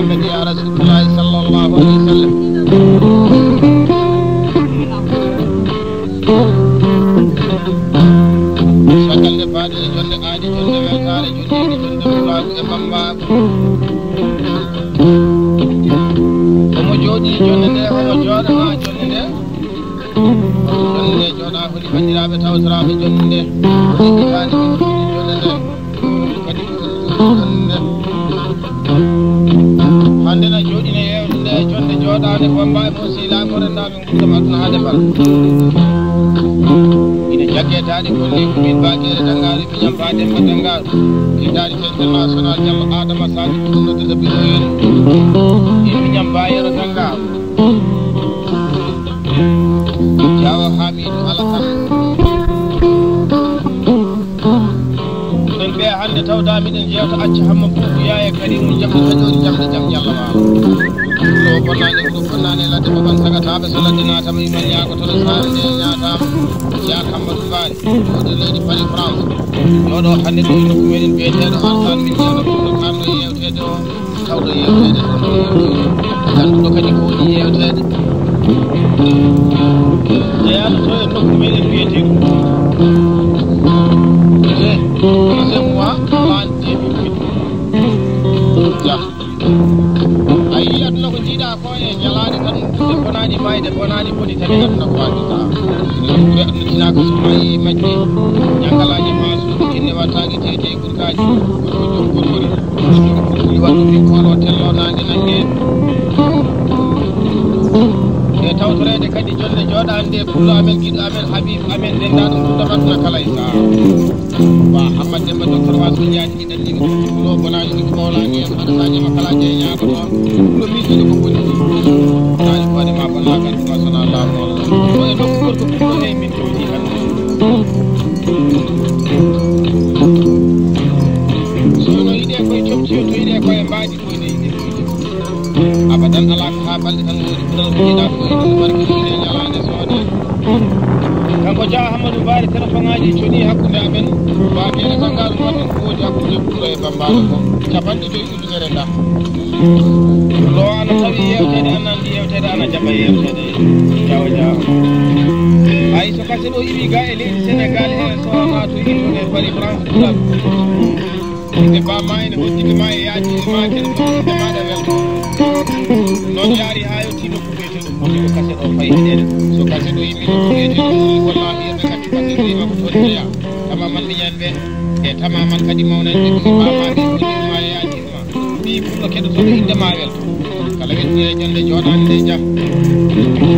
محمد يا رسول الله صلى الله عليه وسلم شكل لفاد جل آدي جل ملكار جنيد جل ملاك إمام ومجودي جل ده ومجود ما جل ده جل جودا فلي بندرا بتوسرا في جل ده كان جل ده كدي عندنا جودي ne jonde jodane bomba e fosi la ko renda min gudda matna hade bal ina jaggetaade golle ko min baakere dangaari mi jam baade madangaar kidaari international jam adama sadi kunno de biroyen mi jam baayero dangaar jawa hamidu alasan den be hande tawda miden jewta acca hamma fufu yaye karimu jam kadori jam yalla ma lo bonane la de ban sagata be saladina tamay man ya ko to sande nyaata ya kamadu bari do leydi pali france yodo hande do ko meden be tedo arsan min ya do kamno yewtede o tawdo yewtede dan do kadi ko ni yewtede ya to no ko meden be tedo c'est moi bande ya ayi aduna ko jiida ko e nyalaade tan de bonani mayde bonani boni tan aduna ko adita ni ko aduna ko sumayi majji nyangalaaji masu kinne wataagi tete kurkaaji ko jom kurkuri ni wadu ni ko no tello naande nange e tawtorede kadi jonde joodaande pullo amen gido amen habib amen dendado pullo aduna kala isa ba hamad demba docteur wasu nyaati idan ni pullo bonani ni ko mawlaani en hada saaji makala je nyaako to pullo mi de ko woni dali ko de ma balla kan ko sallallahu alaihi wasallam e dokko ko pullo e min jodi kan sono ide ko chomti to ide ko e mbaadi ko ne ide abadan ala ko ha balde tan woni pullo ida ko e barki ide nyalaande soode kanko ja Hamadou Bari téléphone-aji coni hakkunde amen baabere tangaru maten ko woni hakkunde ɓuuro e bambalo ko capanɗe joyi ujunere nda lo ana tawi yewtede anandi yewtede ana jaɓa yewtede jawa jawa hay so kase ɗo iwi ga e leydi sénégal he sowona to yitone bari france ɗuɗal inde bama ene hoddike ma e yaajide ma kene inde maɗa welto noon yaari ha yettima kuɓete ɗum foti ko kase ɗo fayidede so kase ɗo yimɓe ɗo kuɓete wallahi yeɓe kadi kase ɗo yima ko toon jeeya tamaman miñan ɓe e tamaman kadi mawnan ɓe bamaɓe hoddima e yaajidema ɓi pullo keɗotoɗo inde ma welto kala weɗɗi e jonde joɗande nde jam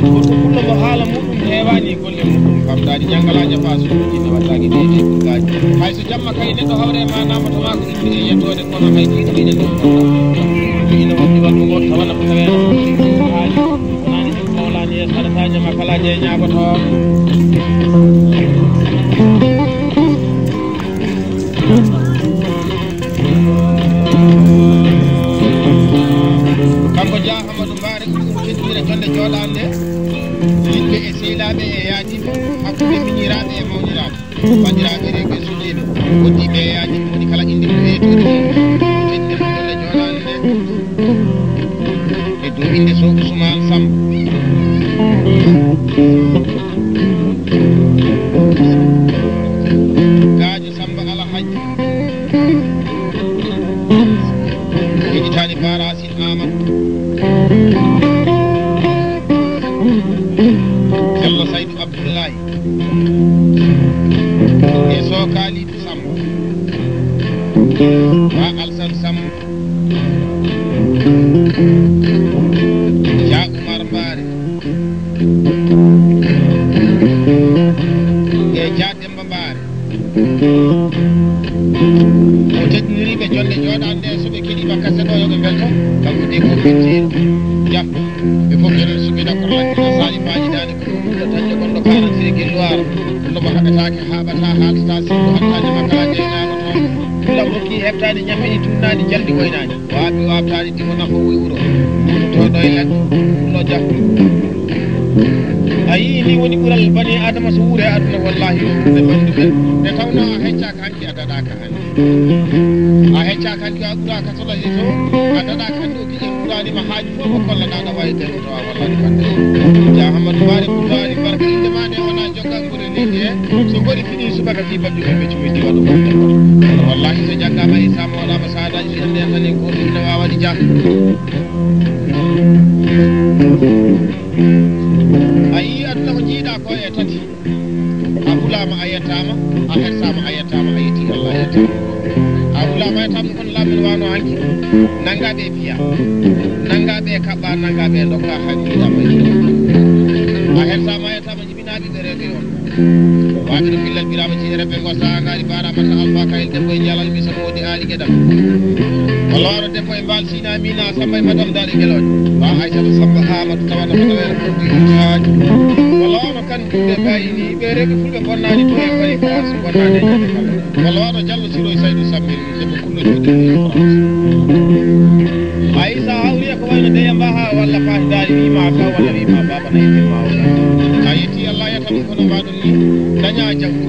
pour pullo ko haala muɗum heewani golle muɗum famdade ñangalaji fasu ine wattaki deete gaji hay so jamma kay neɗɗo hawre ma namatoma ko inde e yettode kono hay kiɗo ine ɗum ine wonɗi wallu ngo tawana ko taweno haali wonani ɗum mawlani e sadataji makalaji e ñagoto kanko ja Hamadou Bari ko keddire jonde joɗande yimɓe e sehilaɓe e yajiɓe hakkude miñiraɓe e mawniraɓe bandiraɓe rewɓe suudiɓe woddiɓe e yajiɓe woni kala inde ko heetode keddire jonde joɗande e dow inde Sow Ousmane Samb Gadio Samba Alhaji heɗitani Barasin Amadou Bello Saydou Abdoulaye e Sokalidou Samba wa Alsan Samba ja Oumar Mbare e ja Demba Mbare o teddiniriɓe jonde joɗande soɓe keeɗima kase ɗo yoɓe belto kanko de ko fittiɗo jam ɓe fof enen suɓe d'accord lakkina sali mbaɗidani ko ɗo tañƴe gonɗo karantiri guilloire ɗomo haɗatake haɓata haaltata sikko hattade makalaje e nago toon lam rokki heɓtade ñammini tumnadi jalɗi woynani waɓe wabtani ɗimo nafo woy wuuro toɗo e ladde ɗo jam a yii ni woni ɓural bani adama so wuure aduna wallahi ɓe banduɓen nde tawno a heccaka hanki a daɗaka hande a heccaka hanki a ɓuraka sola to a daɗaka hande o giƴen wallani ma haaji fof mo kollaɗaɗa wawi tawi tawa wallani fande ja Hamadou Bare Koutani barka inde ma nde wona joggal ɓuuri leydi he so gori fini subaka fi babɓe ɓe ɓeccumi diwa ɗum wallahi so jaggama e sama waɗama sahadaji so ende tani ko ɗum ne wawaɗi dia a yi aduna ko jiiɗa ko e tati a hulama a yettama a hersama a yettama a yetti Allah yettama a hulama yettama kono lamin wano hanki nangaɓe piya nangaɓe kaɓɓa nangaɓe dokka hakkiɗama a hersama a yettama jibinaɓe ɓe rewɓe on waɓe no billal birama ci rewɓe go sahangari baramata alpha kayel debbo e jalal mi sama wodi aali gueɗam walla wano debbo e mbal sina mina samba e madame daɗe gueloje wa aissata samba amadou tawana madawere produitaji walla wano kan ɓe bayini ɓe rewɓe fulɓe bonnani to e fayi france bonnani e ñande kala walla wano diallo siroy saydou sammil debbo kullo joɗi e france ayi sa hawri e ko wayno ndeya mbaha walla fahidari wima ka walla wima baba na yettima o a yetti Allah yetta ɗum kono mbaɗon ni daña jawdi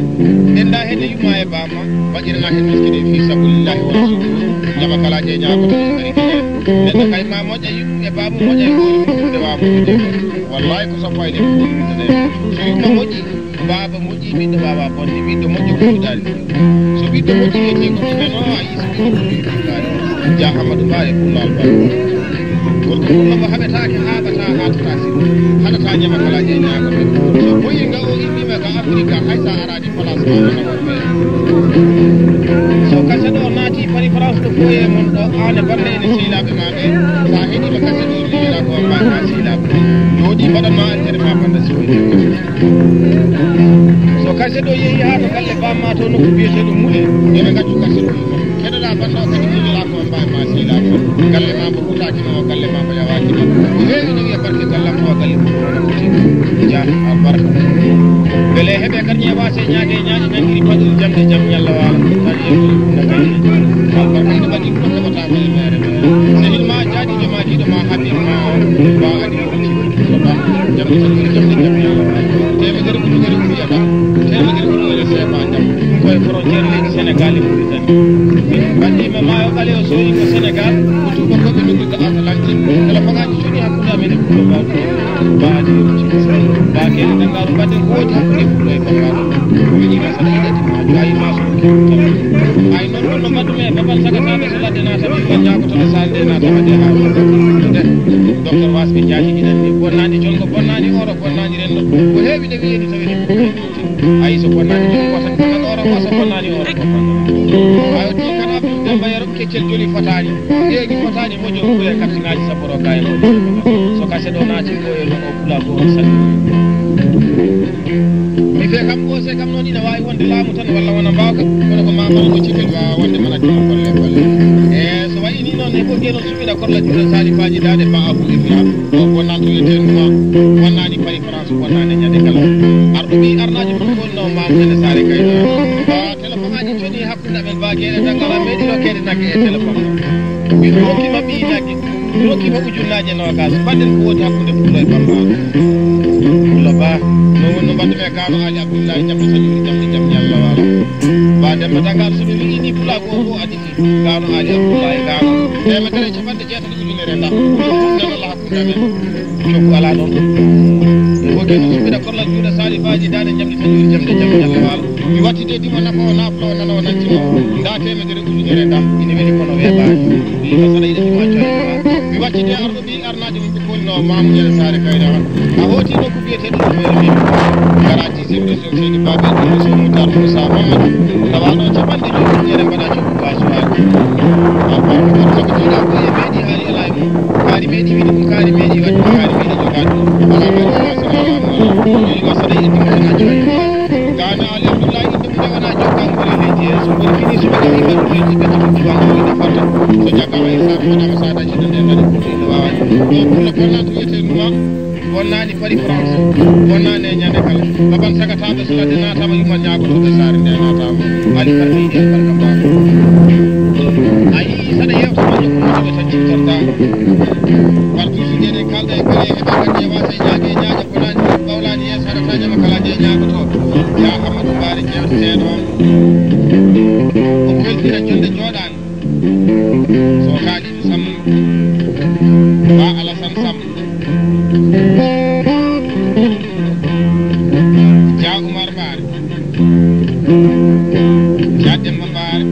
enda hedde yumma e bama waɗirana hen miskine fi sabilillahi wa rasuluhu jama kala je ñagoto so ari kene neɗɗo kay ma moƴƴa yumma e bama moƴƴa e goori mum nde wawa moƴƴude wallahi ko sappo ay lembo ɗumtane so yumma moƴƴi baba moƴƴi ɓiɗɗo wawa bonde ɓiɗɗo moƴƴi ko ɗuɗari so ɓiɗɗo moƴƴi yeti ko ɗumeno a yi so ɓiɗɗo ɗuɗari ja Hamadou Bare kullal ba gorko fullo mo haɓetake haɓata hatata sirri haɗata ñama kala je ñagoto so boyi nga o immima ka afrique hay sa arani place ma wona wonɓe so kaset o naati pari france ɗo foye mon ɗo ane bande ene sehilaɓe ma ɓe sa heeɗima kaset o leyla ko mbama sehilaɓe jooɗi mbaɗanma altere ma banda siwoyde so kaset o yeehi ha to galle bamma to nokku biyeteɗo muule yoɓe gaccu kaset o yima keɗoɗa banda o kadi leyla ko mbama sehilaɓe galle ma mo hutakima o galle ma mo yawakima ko heewi no wiya barke gallam o galle mum wona foti ja albarka beele heeɓe kadi ƴeewase ñaage ñaaƴi nangiri paɗol jamde jaam ñalla waala kadi albarka ene waɗi ko heɓata ko e mere sehil ma jaaɗijo ma jiiɗo ma habib ma o ba adi ba jamde tagiri jamde jaam ñalla waala temedere ujunere mbiyata temedere ujunere sefa jam koye frontiére leydi sénégal e mauritanie bandima mayo ɓale o soyi ko sénégal ko tubakoɓe nogui ko atlantique téléphone aji cooɗi hakkude amen e fullo bawɗo baadi bakele dangaru mbaɗen ko woodi hakkude fullo e bambaɗo wiɗima saɗa yiɗati maju ayi maso ay noon ɗon no mbaɗɗume babal sagataɓe so ladde natami wan ñagotoɗo salde natamade ha de docteur wasɓe jaaji ɗiɗan ni bonnani jongo bonnani oro bonnani renɗo ko heewi nde wiyeni tawini ayi so bonnani jongo wotan bonnan oro o so bonnani oro ayo ti kan abdou demba yaro keccel joli fotani heegi fotani moƴo kuye kartinaji sabboro kaye so kase ɗo naati koye non o pula ko on sani mi fe kam ɓoose kam noon ina wawi wonde laamu tan walla wona mbawka kono ko mamano ko cikel wawa wonde mana dimo golle golle e so wayi ni noon e ɓogge noon suɓiɗa korla juuɗo salifaji dade ba abou ibra o bonnan to wiyetenuma wonnani pari france wonnani ñande kala arɗo ɓi arnaji mum gonno mamdene saare kayno téléphone aji coni hakkude amen bagueɗe dangala meeɗi rokkede nagge e téléphone mi rokkima ɓi nagge rokkima ujunnaji nogas mbaɗen ko woni hakkude fullo e bambaɗo fullo ba no wonno mbaɗɗume kano ali abdoullahi jamde sañuri jamde jaam ñalla wala ba demba dangal somi wiini pula ko fo aditi kano ali abdoullahi kano temedere capanɗe jeetati ujunere nda neno la hakkude amen cokku ala ɗon woke no suɓiɗa korlal juuɗe salifaji dade jamde sañuri jamde jaam ñalla wala mi wattide dimo nafa o naflo o nana o nancimo nda temedere ujunere ndam ine weeli kono weeɓani wima saɗa yiɗa ɗima coyma mi wattide arɗo ɓi arnaji mum ɓe kolno mamoudele saare kayne on a hooti nokku biyeteɗo ɗum weeli min garati semre so seydi baɓe ɗum so moutar moussa mamadou tawaɗo capanɗe joyi ujunere mbaɗa cokku basuwaji albarka kono sago jiiɗa ko e meeɗi haali ala e mum kaari meeɗi wiɗi ɗum kaari meeɗi wadde kaari meeɗi jogade ala meeɗi wima saɗa yiɗa ɗima wona coyma gano ali abdoullahi inde mum ndewana jokkangore leydi he so goni fini subaka yimɓe ɗum leydi ɓe cikin diwangoɗe farta so jaggama e sabi waɗama sadaji ɗo nden kadi pour ine wawa ɗo pour bonna to wiyete numa bonnani pari france bonnani e ñande kala baban sagataɓe so ladde natama yuman ñagotoɓe saare nde natama ali farka yiɗi e barka mbaɗo a yii saɗa yewta moƴƴo komoɗoɓe tan cittorta par toujours ɗeɗen kalda e bele heɓe kadi ƴewata e ñague ñaaƴa bonani ɓawlani yes haɗata ñama kala je ñagoto ya Hamadou Bare jewteten on o feltira jonde jooɗani so kaaliɗo samma ba Alassane Samb Dia Oumar Bare Dia Demba Bare